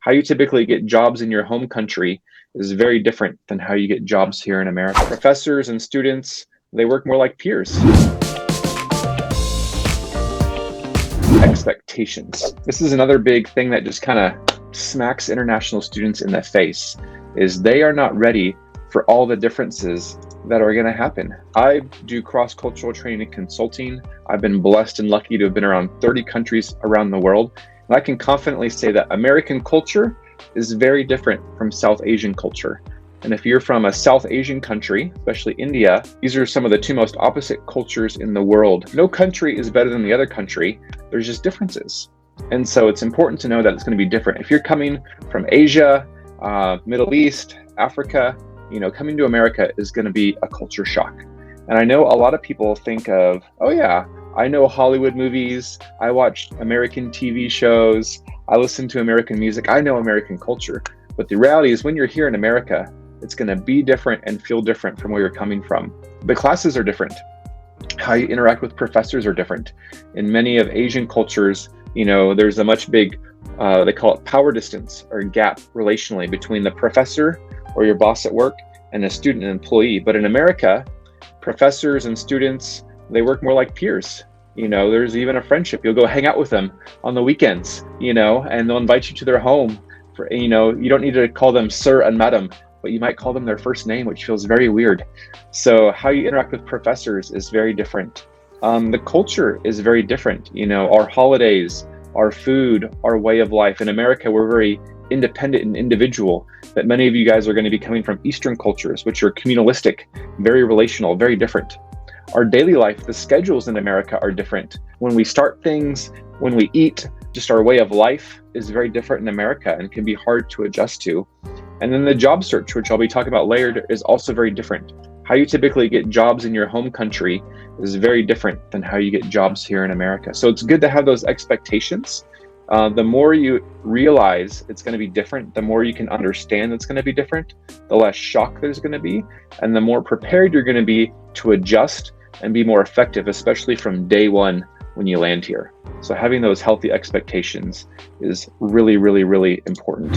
How you typically get jobs in your home country is very different than how you get jobs here in America. Professors and students, they work more like peers. Expectations. This is another big thing that just kind of smacks international students in the face, is they are not ready for all the differences that are going to happen. I do cross-cultural training and consulting. I've been blessed and lucky to have been around 30 countries around the world. And I can confidently say that American culture is very different from South Asian culture. And if you're from a South Asian country, especially India, these are some of the two most opposite cultures in the world. No country is better than the other country. There's just differences. And so it's important to know that it's going to be different. If you're coming from Asia, Middle East, Africa, coming to America is going to be a culture shock. And I know a lot of people think of, oh yeah, I know Hollywood movies, I watch American TV shows, I listen to American music, I know American culture. But the reality is when you're here in America, it's going to be different and feel different from where you're coming from. The classes are different. How you interact with professors are different. In many of Asian cultures, there's a much big, they call it power distance or gap relationally between the professor or your boss at work and a student and employee. But in America, professors and students, they work more like peers. There's even a friendship. You'll go hang out with them on the weekends, and they'll invite you to their home. You don't need to call them sir and madam, but you might call them their first name, which feels very weird. So how you interact with professors is very different. The culture is very different. Our holidays, our food, our way of life. In America, we're very independent and individual, but many of you guys are going to be coming from Eastern cultures, which are communalistic, very relational, very different. Our daily life, the schedules in America are different. When we start things, when we eat, just our way of life is very different in America and can be hard to adjust to. And then the job search, which I'll be talking about later, is also very different. How you typically get jobs in your home country is very different than how you get jobs here in America. So it's good to have those expectations. The more you realize it's going to be different, the more you can understand it's going to be different, the less shock there's going to be, and the more prepared you're going to be to adjust and be more effective, especially from day one when you land here. So having those healthy expectations is really, really, really important.